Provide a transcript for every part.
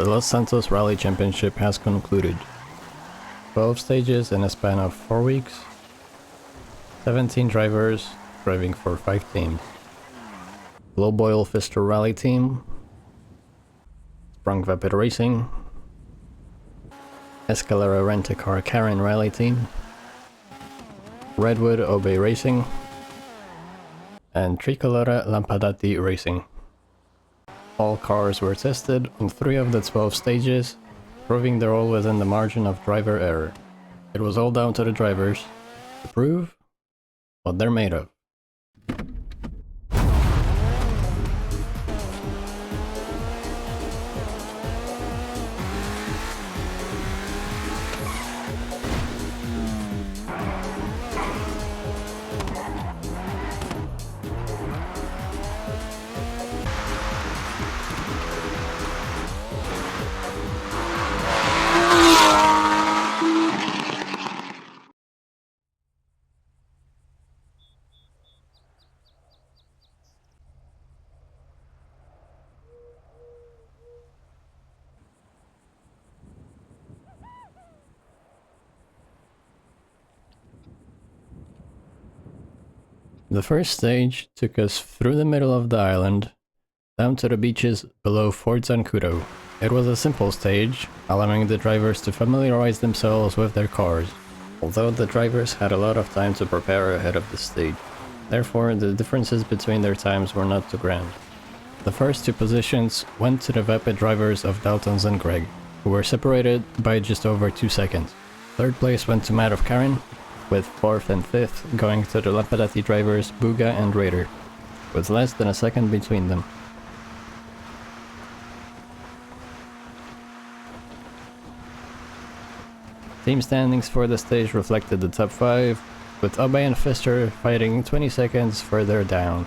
The Los Santos Rally Championship has concluded. 12 stages in a span of 4 weeks, 17 drivers driving for 5 teams. Low Boil Fister Rally Team, Sprung Vapid Racing, Escalera Rent-A-Car Karen Rally Team, Redwood Obey Racing, and Tricolore Lampadati Racing. All cars were tested on 3 of the 12 stages, proving they're all within the margin of driver error. It was all down to the drivers to prove what they're made of. The first stage took us through the middle of the island, down to the beaches below Fort Zancudo. It was a simple stage, allowing the drivers to familiarize themselves with their cars, although the drivers had a lot of time to prepare ahead of the stage. Therefore, the differences between their times were not too grand. The first 2 positions went to the Vapid drivers of Daltons and Greg, who were separated by just over 2 seconds. Third place went to Matt of Karen, with 4th and 5th going to the Lampadati drivers Buga and Raider, with less than a second between them. Team standings for the stage reflected the top 5, with Obey and Fister fighting 20 seconds further down.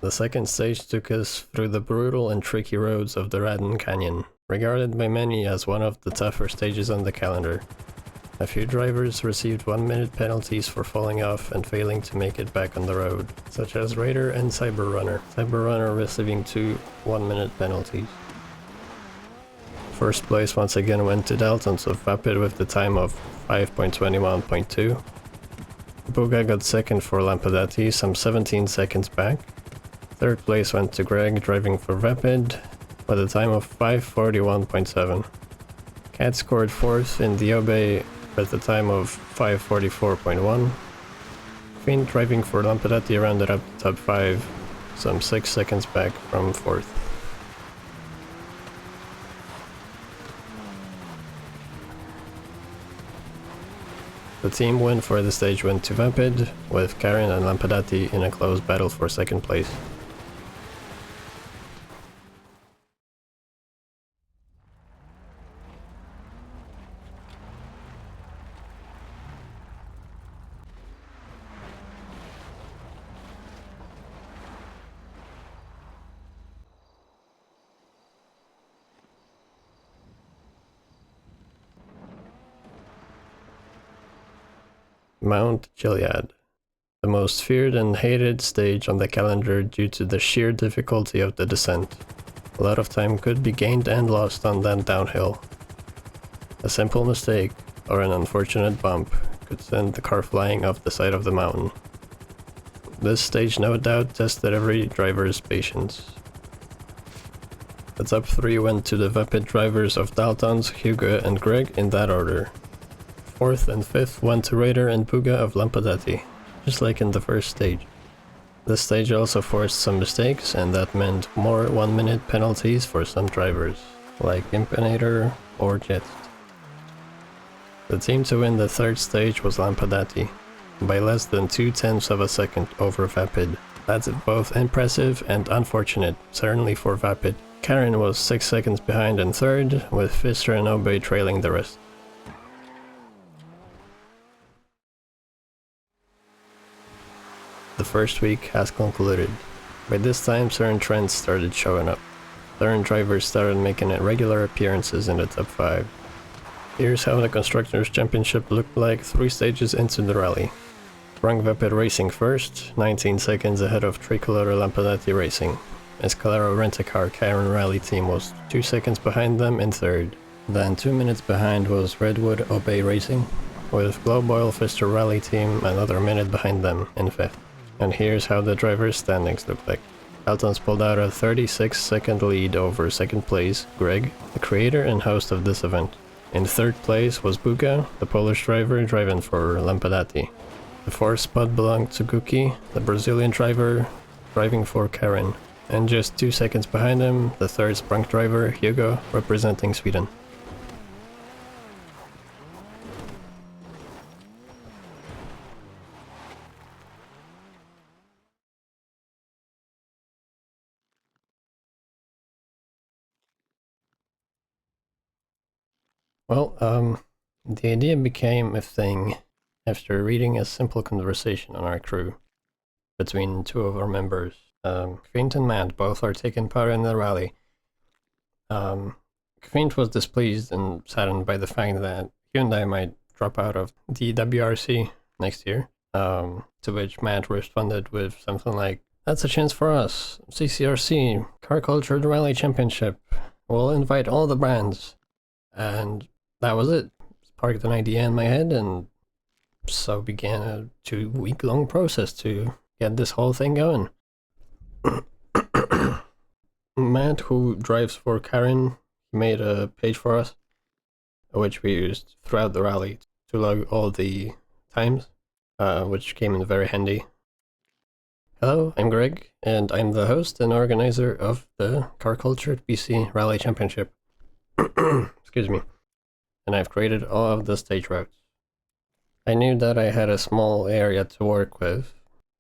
The second stage took us through the brutal and tricky roads of the Radon Canyon, regarded by many as one of the tougher stages on the calendar. A few drivers received 1-minute penalties for falling off and failing to make it back on the road, such as Raider and Cyberrunner, Cyberrunner receiving 2 1-minute penalties. First place once again went to Daltons of Vapid with the time of 5.21.2. Buga got second for Lampadati, some 17 seconds back. Third place went to Greg, driving for Vapid, with a time of 5:41.7. Cat scored 4th in the Obey with a time of 5:44.1. Fiend, driving for Lampadati, rounded up the top 5, some 6 seconds back from 4th. The team win for the stage went to Vapid, with Karen and Lampadati in a close battle for second place. Mount Gilead, the most feared and hated stage on the calendar due to the sheer difficulty of the descent. A lot of time could be gained and lost on that downhill. A simple mistake, or an unfortunate bump, could send the car flying off the side of the mountain. This stage no doubt tested every driver's patience. The top 3 went to the Vapid drivers of Daltons, Hugo and Greg in that order. 4th and 5th went to Raider and Buga of Lampadati, just like in the first stage. This stage also forced some mistakes, and that meant more 1-minute penalties for some drivers, like Impinator or Jet. The team to win the third stage was Lampadati, by less than 0.2 of a second over Vapid. That's both impressive and unfortunate, certainly for Vapid. Karen was 6 seconds behind in third, with Fister and Obey trailing the rest. The first week has concluded. By this time, certain trends started showing up. Certain drivers started making regular appearances in the top 5. Here's how the Constructors' Championship looked like 3 stages into the rally. Frank Vepet Racing first, 19 seconds ahead of Tricolore Lampadati Racing. Escalero Rent-A-Car Karen Rally team was 2 seconds behind them in third. Then 2 minutes behind was Redwood Obey Racing, with Globe Oil Fister Rally team another minute behind them in fifth. And here's how the drivers' standings look like. Daltons pulled out a 36-second lead over second place, Greg, the creator and host of this event. In third place was Buka, the Polish driver driving for Lampadati. The fourth spot belonged to Guki, the Brazilian driver driving for Karen. And just 2 seconds behind him, the third sprunk driver, Hugo, representing Sweden. Well, the idea became a thing after reading a simple conversation on our crew between 2 of our members. Quint and Matt both are taking part in the rally. Quint was displeased and saddened by the fact that Hyundai might drop out of the WRC next year, to which Matt responded with something like, "That's a chance for us, CCRC, Car Culture Rally Championship, we'll invite all the brands." And that was it. Sparked an idea in my head, and so began a 2-week-long process to get this whole thing going. Matt, who drives for Karen, made a page for us, which we used throughout the rally to log all the times, which came in very handy. Hello, I'm Greg, and I'm the host and organizer of the Car Culture BC Rally Championship. Excuse me. And I've created all of the stage routes. I knew that I had a small area to work with,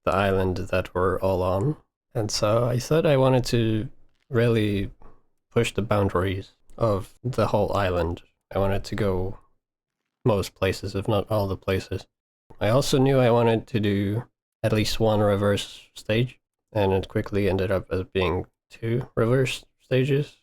the island that we're all on, and so I thought I wanted to really push the boundaries of the whole island. I wanted to go most places, if not all the places. I also knew I wanted to do at least 1 reverse stage, and it quickly ended up as being 2 reverse stages.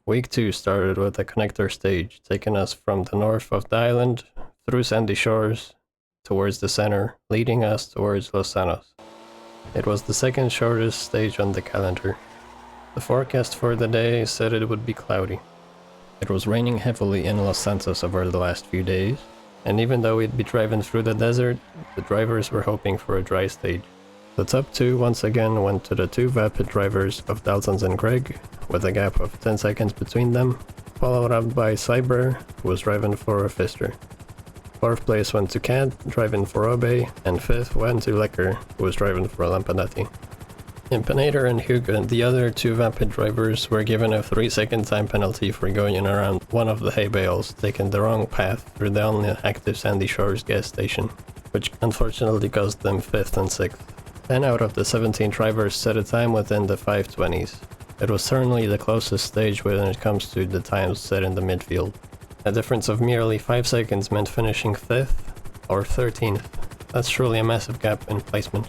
Week 2 started with a connector stage, taking us from the north of the island, through sandy shores, towards the center, leading us towards Los Santos. It was the second shortest stage on the calendar. The forecast for the day said it would be cloudy. It was raining heavily in Los Santos over the last few days, and even though we'd be driving through the desert, the drivers were hoping for a dry stage. The top 2 once again went to the 2 Vapid drivers of Daltons and Greg, with a gap of 10 seconds between them, followed up by Cyber, who was driving for a Fister. 4th place went to Cat, driving for Obey, and 5th went to Lecker, who was driving for Lampadati. Impinator and Hugo, the other 2 Vapid drivers, were given a 3-second time penalty for going in around one of the hay bales, taking the wrong path through the only active Sandy Shores gas station, which unfortunately cost them 5th and 6th. 10 out of the 17 drivers set a time within the 5:20s. It was certainly the closest stage when it comes to the times set in the midfield. A difference of merely 5 seconds meant finishing 5th or 13th. That's truly a massive gap in placement.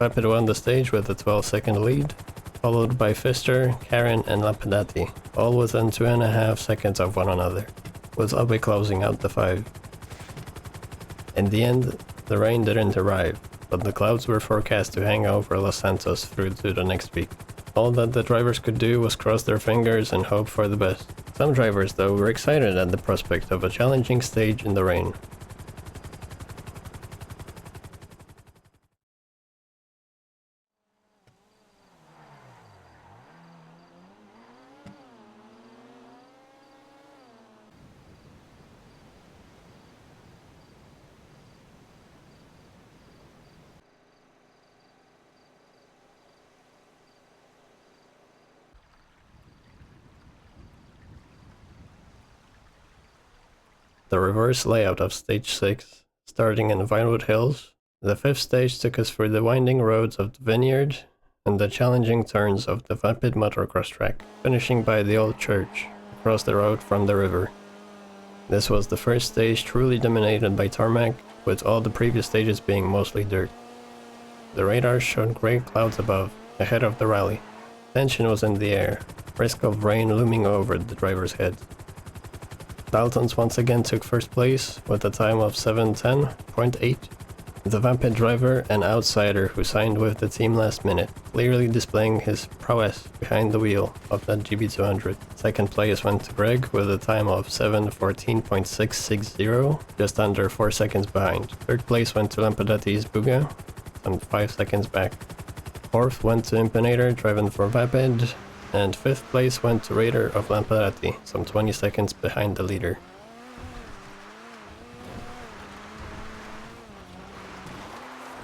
Vapid won the stage with a 12-second lead, followed by Fister, Karen and Lampadati, all within 2.5 seconds of one another, with Obey closing out the 5. In the end, the rain didn't arrive, but the clouds were forecast to hang over Los Santos through to the next week. All that the drivers could do was cross their fingers and hope for the best. Some drivers, though, were excited at the prospect of a challenging stage in the rain. the reverse layout of Stage 6, starting in Vinewood Hills. The 5th stage took us through the winding roads of the vineyard and the challenging turns of the Vapid motocross track, finishing by the old church, across the road from the river. This was the first stage truly dominated by tarmac, with all the previous stages being mostly dirt. The radar showed grey clouds above, ahead of the rally. Tension was in the air, risk of rain looming over the driver's head. Daltons once again took first place with a time of 7:10.8. The Vapid driver, an outsider who signed with the team last minute, clearly displaying his prowess behind the wheel of that GB200. Second place went to Greg with a time of 7:14.660, just under 4 seconds behind. Third place went to Lampadati's Buga, some 5 seconds back. Fourth went to Impinator, driven for Vapid, and 5th place went to Raider of Lampadati, some 20 seconds behind the leader.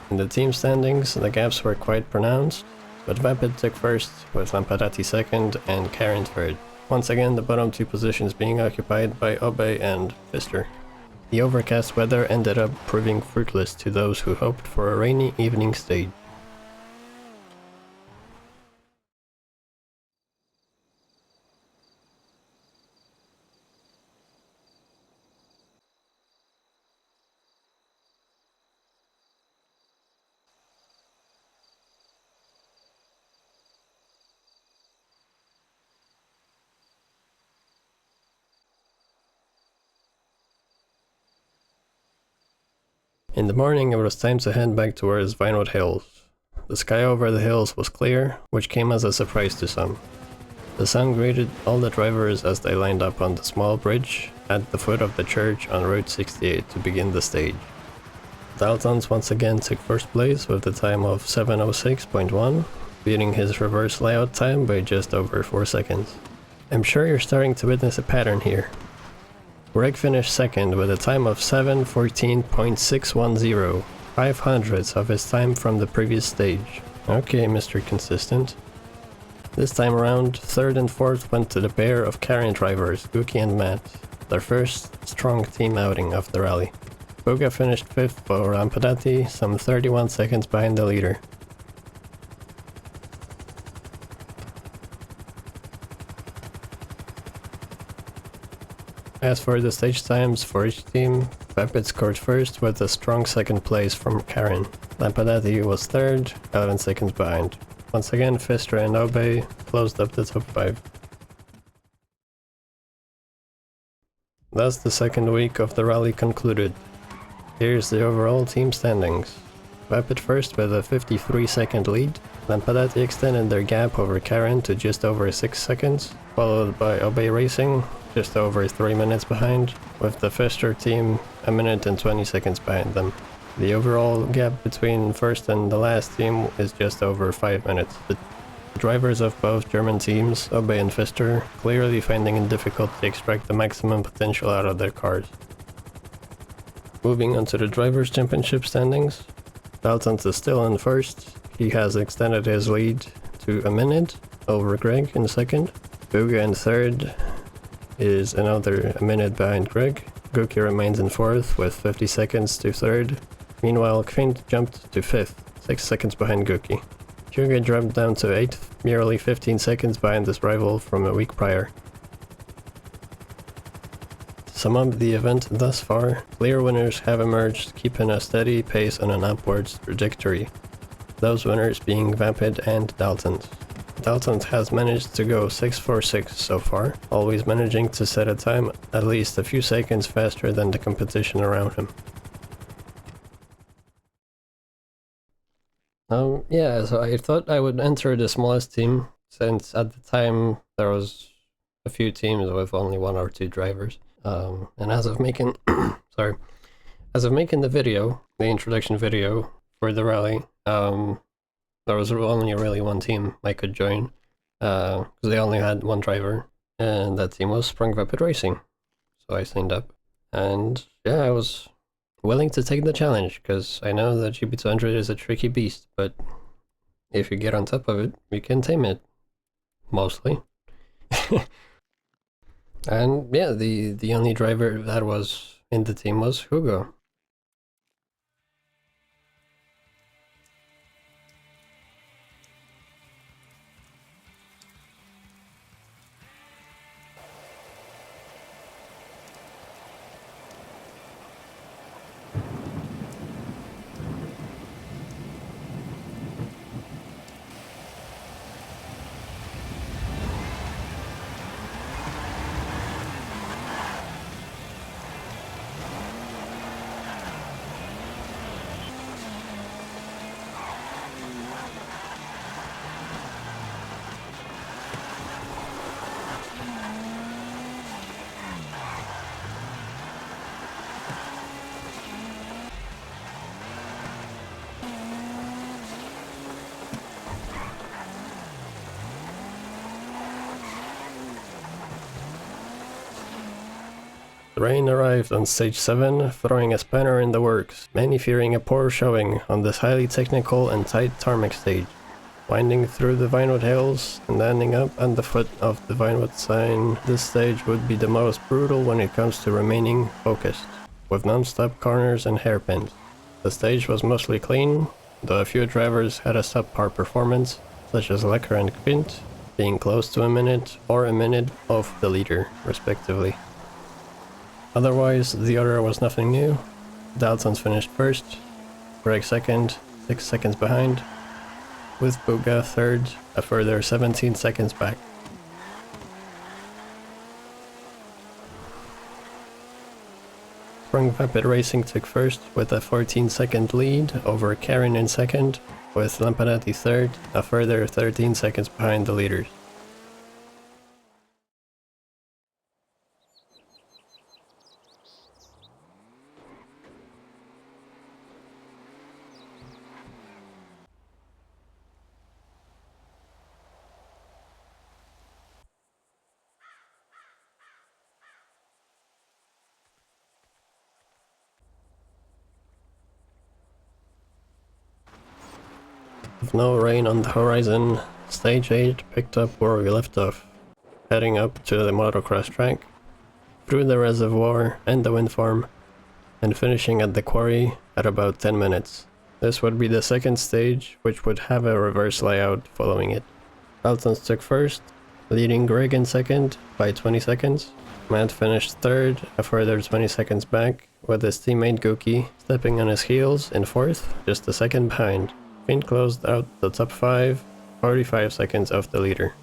In the team standings, the gaps were quite pronounced, but Vapid took first, with Lampadati second and Karen third. Once again, the bottom 2 positions being occupied by Obe and Pfister. The overcast weather ended up proving fruitless to those who hoped for a rainy evening stage. In the morning, it was time to head back towards Vinewood Hills. The sky over the hills was clear, which came as a surprise to some. The sun greeted all the drivers as they lined up on the small bridge at the foot of the church on Route 68 to begin the stage. Daltons once again took first place with a time of 7:06.1, beating his reverse layout time by just over 4 seconds. I'm sure you're starting to witness a pattern here. Greg finished second with a time of 7:14.610, 5/100ths of his time from the previous stage. Okay, Mr. Consistent. This time around, third and fourth went to the pair of Karen drivers, Guki and Matt, their first strong team outing of the rally. Boga finished 5th for Lampadati, some 31 seconds behind the leader. As for the stage times for each team, Vapid scored first with a strong second place from Karen. Lampadati was third, 11 seconds behind. Once again, Pfister and Obe closed up the top 5. Thus the second week of the rally concluded. Here's the overall team standings. Vapid first with a 53-second lead. Lampadati extended their gap over Karen to just over 6 seconds, followed by Obe Racing, just over 3 minutes behind, with the Pfister team a minute and 20 seconds behind them. The overall gap between first and the last team is just over 5 minutes. The drivers of both German teams, Obe and Pfister, clearly finding it difficult to extract the maximum potential out of their cars. Moving on to the Drivers' Championship standings, Daltons is still in first. He has extended his lead to a minute over Greg in second. Buga in third is another minute behind Greg. Guki remains in fourth with 50 seconds to third. Meanwhile, Kvint jumped to fifth, 6 seconds behind Guki. Hugo dropped down to 8th, merely 15 seconds behind his rival from a week prior. To sum up the event thus far, clear winners have emerged, keeping a steady pace on an upwards trajectory. Those winners being Vapid and Daltons. Daltons has managed to go 6:46 so far, always managing to set a time at least a few seconds faster than the competition around him. Yeah, so I thought I would enter the smallest team, since at the time there was a few teams with only 1 or 2 drivers. And as of making, as of making the video, the introduction video for the rally, there was only really 1 team I could join, because they only had 1 driver, and that team was Sprung Vapid Racing. So I signed up, and yeah, I was willing to take the challenge, because I know that GB200 is a tricky beast, but if you get on top of it, you can tame it. Mostly. And yeah, the only driver that was in the team was Hugo. The rain arrived on stage 7, throwing a spanner in the works, many fearing a poor showing on this highly technical and tight tarmac stage. Winding through the Vinewood hills and ending up at the foot of the Vinewood sign, this stage would be the most brutal when it comes to remaining focused, with non-stop corners and hairpins. The stage was mostly clean, though a few drivers had a subpar performance, such as Lecker and Quint, being close to a minute or a minute off the leader, respectively. Otherwise, the order was nothing new. Daltons finished first, Greg second, 6 seconds behind, with Buga third, a further 17 seconds back. Sprung Puppet Racing took first with a 14-second lead over Karin in second, with Lampadati third, a further 13 seconds behind the leaders. With no rain on the horizon, Stage 8 picked up where we left off, heading up to the motocross track, through the reservoir and the wind farm, and finishing at the quarry at about 10 minutes. This would be the second stage, which would have a reverse layout following it. Daltons took first, leading Greg in second by 20 seconds. Matt finished third, a further 20 seconds back, with his teammate Gookie stepping on his heels in fourth, just a second behind. Finn closed out the top 5, 45 seconds off the leader.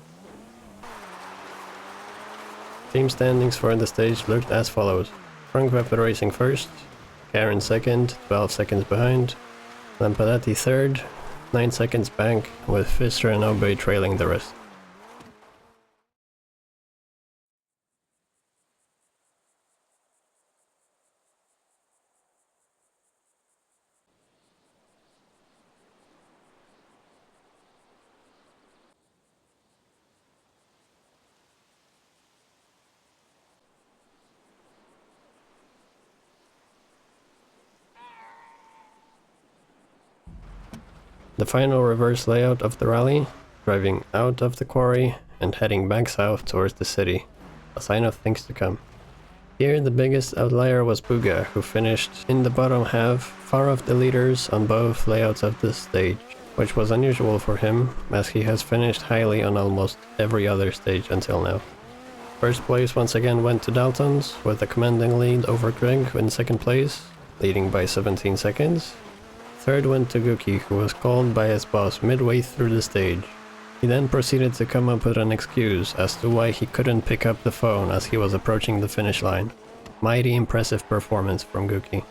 Team standings for the stage looked as follows. Frank Webber racing first, Karen second, 12 seconds behind, Lampadati third, 9 seconds back, with Fischer and Obey trailing the rest. The final reverse layout of the rally, driving out of the quarry and heading back south towards the city, a sign of things to come. Here the biggest outlier was Buga, who finished in the bottom half, far off the leaders on both layouts of this stage, which was unusual for him, as he has finished highly on almost every other stage until now. First place once again went to Daltons, with a commanding lead over Greg in second place, leading by 17 seconds. Third went to Gookie, who was called by his boss midway through the stage. He then proceeded to come up with an excuse as to why he couldn't pick up the phone as he was approaching the finish line. Mighty impressive performance from Gookie.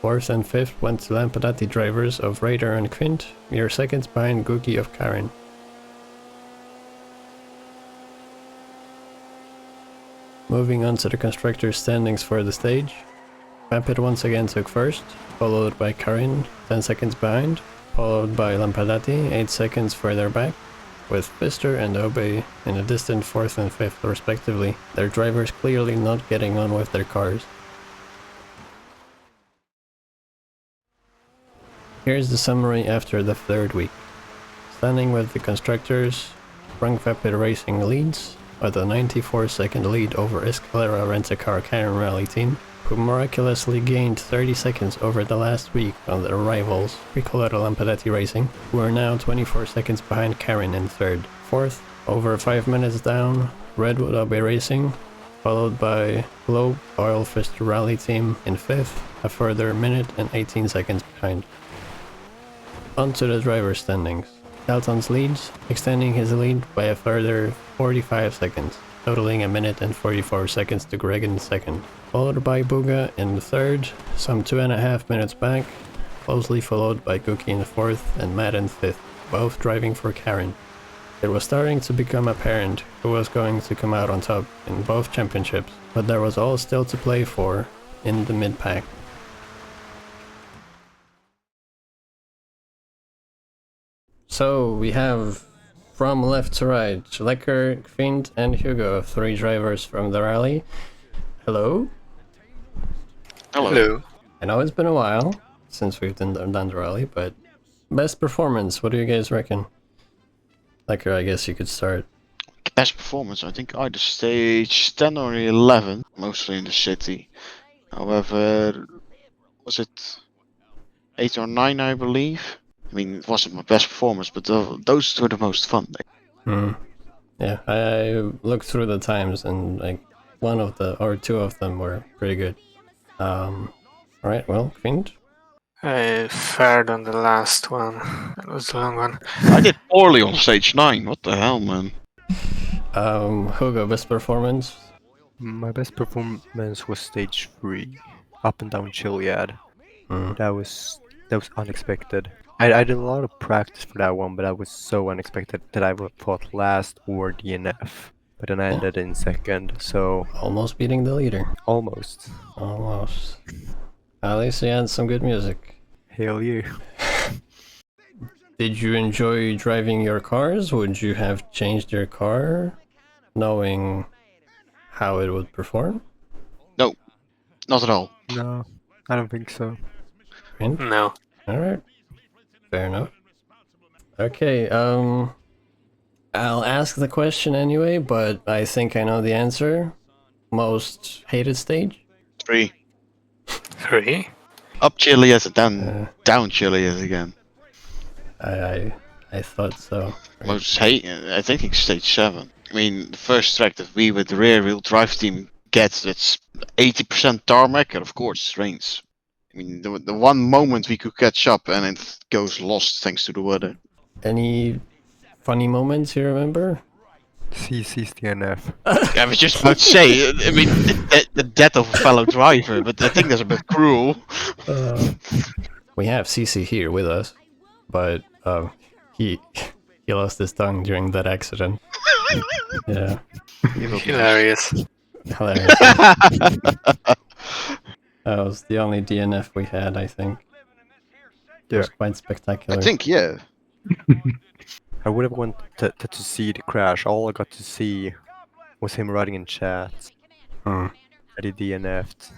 Fourth and fifth went to Lampadati drivers of Raider and Quint, mere seconds behind Gookie of Karin. Moving on to the constructors' standings for the stage. Rapid once again took first, followed by Karin, 10 seconds behind, followed by Lampadati, 8 seconds further back, with Pfister and Obey in a distant 4th and 5th respectively, their drivers clearly not getting on with their cars. Here's the summary after the third week. Standing with the constructors, Frank Vapid Racing leads, with a 94-second lead over Escalera Rent-A-Car Karen Rally team, who miraculously gained 30 seconds over the last week on their rivals, Ricoletto Lampedetti Racing, who are now 24 seconds behind Karen in third. Fourth, over 5 minutes down, Redwood Abbey Racing, followed by Globe Oil Fist Rally Team in fifth, a further minute and 18 seconds behind. On to the driver standings. Dalton's leads, extending his lead by a further 45 seconds, totaling a minute and 44 seconds to Greg in second. Followed by Buga in third, some 2.5 minutes back, closely followed by Cookie in fourth and Matt in fifth, both driving for Karen. It was starting to become apparent who was going to come out on top in both championships, but there was all still to play for in the mid-pack. So we have from left to right, Lecker, Fint and Hugo, 3 drivers from the rally. Hello? Hello. I know it's been a while since we've done the rally, but best performance, what do you guys reckon? Lecker, I guess you could start. Best performance, I think either stage 10 or 11, mostly in the city. However, was it 8 or 9, I believe? I mean, it wasn't my best performance, but those were the most fun. Yeah, I looked through the times and like one of the, or 2 of them were pretty good. Alright, well, Fint? I fared on the last one. That was a long one. I did poorly on stage 9, what the hell, man? Hugo, best performance? My best performance was stage 3, up and down Chiliad. That was unexpected. I did a lot of practice for that one, but that was so unexpected that I would have thought last or DNF. But then I ended in second, so... Almost beating the leader. Almost. Almost. At least you had some good music. Hell yeah. Did you enjoy driving your cars? Would you have changed your car, knowing how it would perform? No, not at all. No, I don't think so. Fint? No. Alright. Fair enough. Okay, I'll ask the question anyway, but I think I know the answer. Most hated stage? 3. 3? Up Chiliad, down Chiliad again. I thought so. Most hate, I think it's stage 7. I mean, the first track that we with the rear wheel drive team gets, it's 80% tarmac, and of course it rains. I mean, the one moment we could catch up and it goes lost thanks to the weather. Any funny moments you remember? CC's DNF. I was just about to say, I mean, the death of a fellow driver, but I think that's a bit cruel. We have CC here with us, but he lost his tongue during that accident. Yeah. Hilarious. Hilarious. That was the only DNF we had, I think. It was quite spectacular. I think, yeah. I would have wanted to see the crash. All I got to see was him writing in chat that he DNF'd.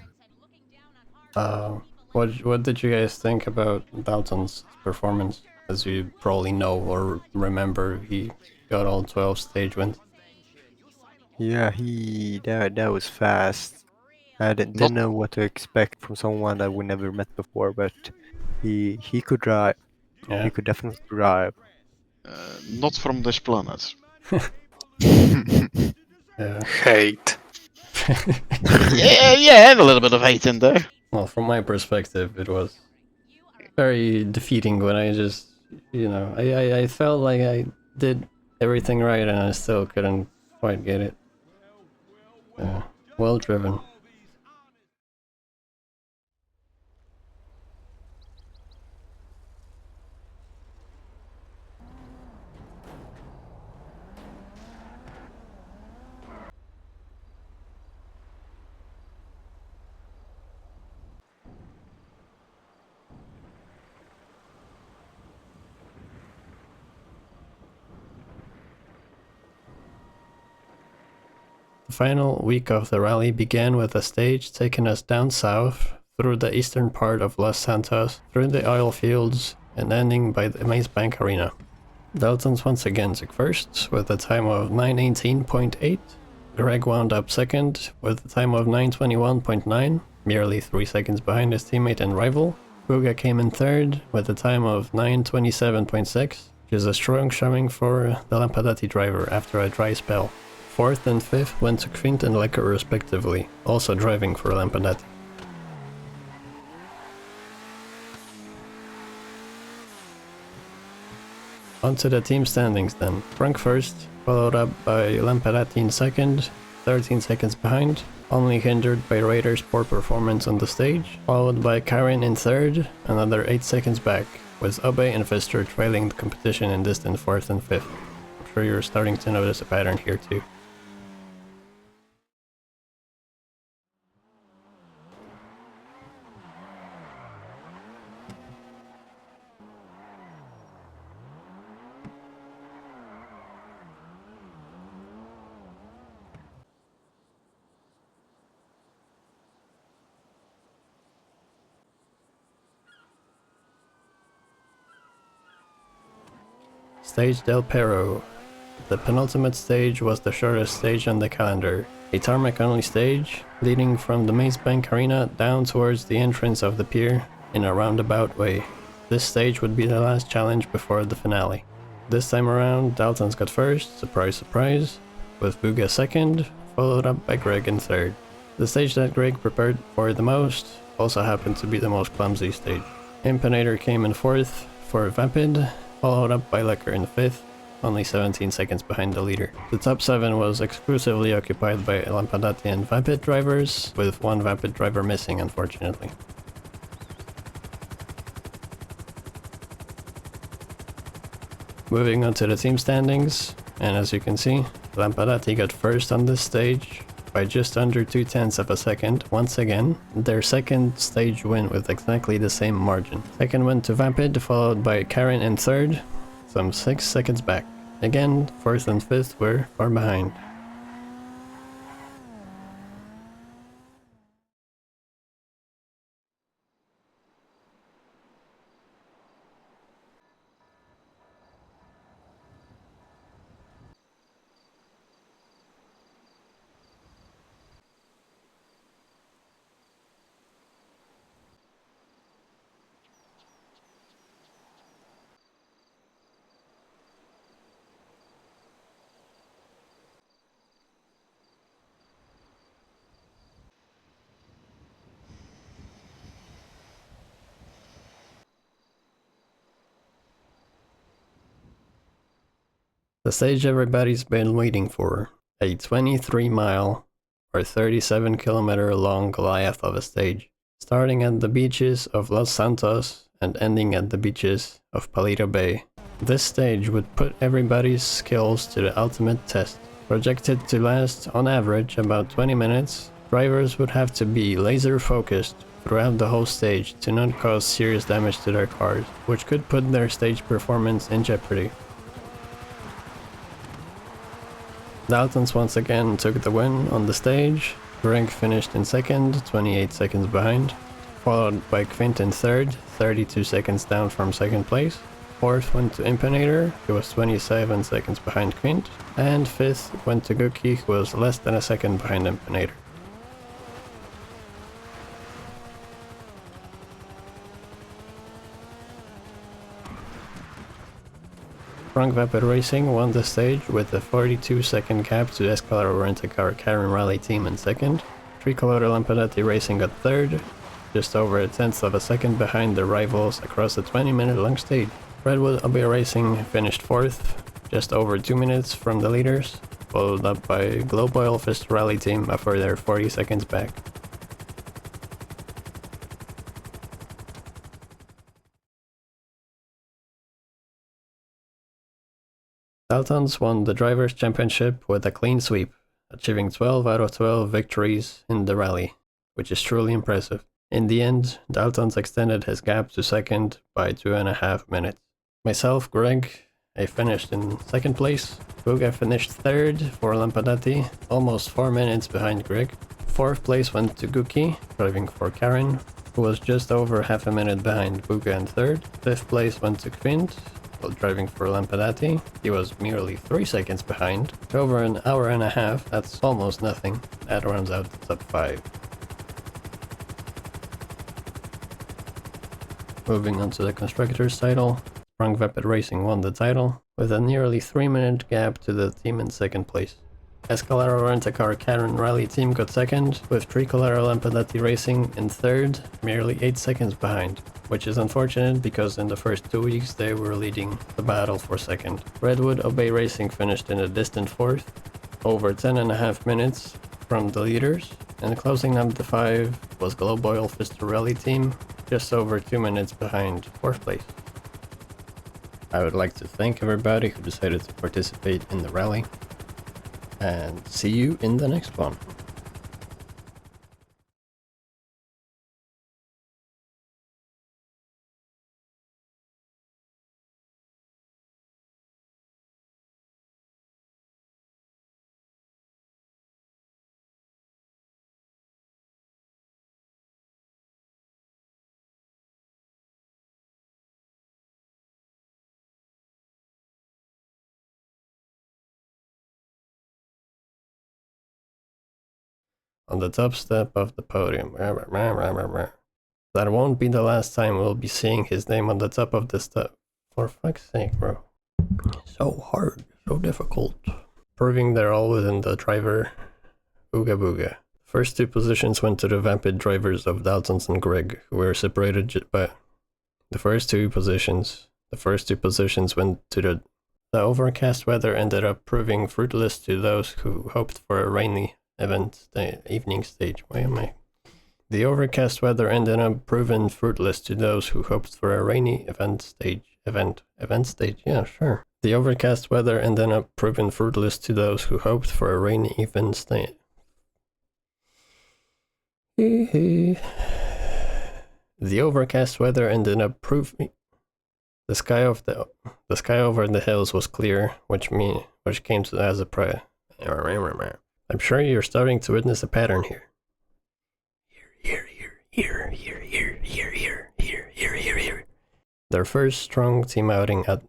What did you guys think about Dalton's performance? As you probably know or remember, he got all 12 stage wins. Yeah, that was fast. I didn't know what to expect from someone that we never met before, but he could drive. Yeah. He could definitely drive. Not from this planet. Yeah. Hate. yeah, and a little bit of hate in there. Well, from my perspective, it was very defeating when I just, you know, I felt like I did everything right and I still couldn't quite get it. Well driven. The final week of the rally began with a stage taking us down south through the eastern part of Los Santos, through the oil fields, and ending by the Maze Bank Arena. Daltons once again took first with a time of 9:18.8. Greg wound up second with a time of 9:21.9, merely 3 seconds behind his teammate and rival. Buga came in third with a time of 9:27.6, which is a strong showing for the Lampadati driver after a dry spell. Fourth and fifth went to Quint and Lecker respectively, also driving for Lampadati. On to the team standings then. Frank first, followed up by Lampadati in second, 13 seconds behind, only hindered by Raider's poor performance on the stage, followed by Karin in third, another 8 seconds back, with Obe and Fister trailing the competition in distant fourth and fifth. I'm sure you're starting to notice a pattern here too. Stage del Perro. The penultimate stage was the shortest stage on the calendar, a tarmac-only stage leading from the Maze Bank Arena down towards the entrance of the pier in a roundabout way. This stage would be the last challenge before the finale. This time around, Daltons got first, surprise surprise, with Buga second, followed up by Greg in third. The stage that Greg prepared for the most also happened to be the most clumsy stage. Impinator came in fourth for Vapid, followed up by Lecker in fifth, only 17 seconds behind the leader. The top 7 was exclusively occupied by Lampadati and Vapid drivers, with one Vapid driver missing unfortunately. Moving on to the team standings, and as you can see, Lampadati got first on this stage by just under 0.2 of a second once again, their second stage win with exactly the same margin. Second went to Vapid, followed by Karin in third, some 6 seconds back. Again, fourth and fifth were far behind. The stage everybody's been waiting for, a 23-mile or 37-kilometer long Goliath of a stage, starting at the beaches of Los Santos and ending at the beaches of Palito Bay. This stage would put everybody's skills to the ultimate test. Projected to last, on average, about 20 minutes, drivers would have to be laser focused throughout the whole stage to not cause serious damage to their cars, which could put their stage performance in jeopardy. Daltons once again took the win on the stage. Greg finished in second, 28 seconds behind, followed by Quint in third, 32 seconds down from second place. Fourth went to Impinator, who was 27 seconds behind Quint, and fifth went to Gookie, who was less than a second behind Impinator. Frank Vapid Racing won the stage with a 42-second gap to Escalaro Rent-A-Car Karen Rally team in second. Tricolor Lampadati Racing got third, just over 1/10 of a second behind their rivals across the 20-minute long stage. Redwood Abbey Racing finished fourth, just over 2 minutes from the leaders, followed up by Globe Oil Fist Rally team a further 40 seconds back. Daltons won the Drivers' Championship with a clean sweep, achieving 12 out of 12 victories in the rally, which is truly impressive. In the end, Daltons extended his gap to second by 2.5 minutes. Myself, Greg, I finished in second place. Buga finished third for Lampadati, almost 4 minutes behind Greg. Fourth place went to Gookie, driving for Karen, who was just over half a minute behind Buga in third. Fifth place went to Quint, while driving for Lampadati. He was merely 3 seconds behind. Over an hour and a half, that's almost nothing. That runs out the top 5. Moving on to the Constructors title, Sprung Vapid Racing won the title, with a nearly 3-minute gap to the team in second place. Escalaro Rent-A-Car Karen Rally team got second, with Tricolor Lampadati Racing in third, merely 8 seconds behind, which is unfortunate because in the first 2 weeks they were leading the battle for second. Redwood Obey Racing finished in a distant fourth, over 10.5 minutes from the leaders, and closing up the 5 was Globe Oil Fister Rally team, just over 2 minutes behind fourth place. I would like to thank everybody who decided to participate in the rally, and see you in the next one. On the top step of the podium. That won't be the last time we'll be seeing his name on the top of the step. For fuck's sake, bro. So hard, so difficult. Proving they're all within the driver. Ooga booga. First 2 positions went to the vapid drivers of Daltons and Greg, who were separated by the first two positions went to the overcast weather ended up proving fruitless to those who hoped for a rainy evening stage. Why am I? The overcast weather ended up proving fruitless to those who hoped for a rainy event stage. Yeah, sure. The overcast weather ended up proving fruitless to those who hoped for a rainy event stage. The overcast weather ended up proving the sky over the hills was clear, which came to as a prayer. I'm sure you're starting to witness a pattern here. Here. Their first strong team outing of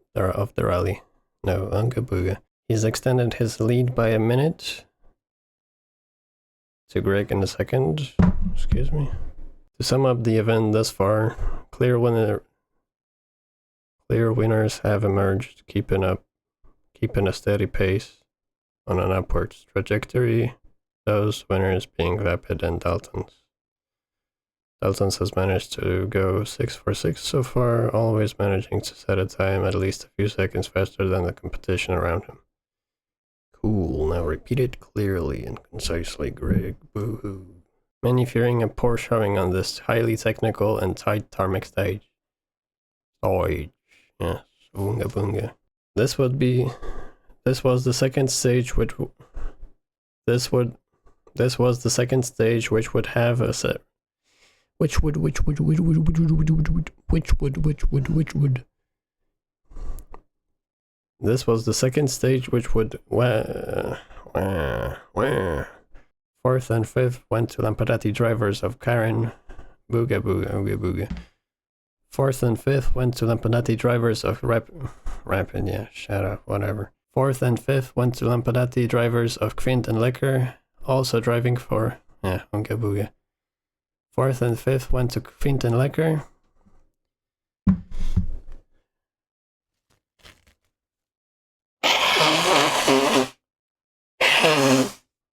the rally. No, Unga Booga. He's extended his lead by a minute to Greg in the second. Excuse me. To sum up the event thus far, clear winners have emerged, keeping a steady pace on an upwards trajectory, those winners being Vapid and Daltons. Daltons has managed to go 6 for 6 so far, always managing to set a time at least a few seconds faster than the competition around him. Cool, now repeat it clearly and concisely, Greg. Boo-hoo. Many fearing a poor showing on this highly technical and tight tarmac stage. Yes, oonga boonga. This was the second stage which would have a set. This was the second stage which would fourth and fifth went to Lampadati drivers of Karen Booga Booga Ooga Booga. Fourth and fifth went to Lampadati drivers of Rapid, yeah, shut up, whatever. Fourth and fifth went to Lampadati drivers of Quint and Liquor, also driving for, yeah, Ooga Booga. Fourth and fifth went to Quint and Liquor.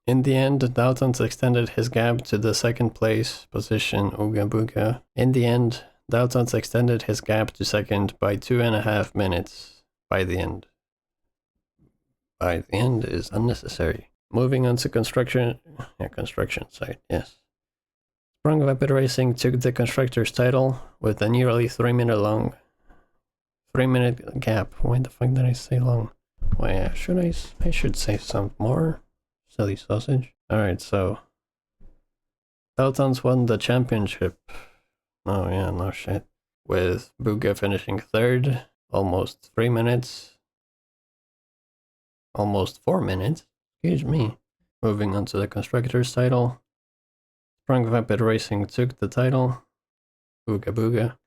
In the end, Daltons extended his gap to the second place position, Ooga Booga. In the end, Daltons extended his gap to second by 2.5 minutes. By the end is unnecessary. Moving on to construction site, yes. Sprung Vapid Racing took the constructor's title with a nearly 3-minute gap. Why the fuck did I say long? Why I should say some more. Silly sausage. Alright, so Daltons won the championship. Oh yeah, no shit. With Booga finishing third, almost 3 minutes. Almost 4 minutes. Excuse me. Moving on to the constructor's title. Sprung Vapid Racing took the title. Ooga Booga.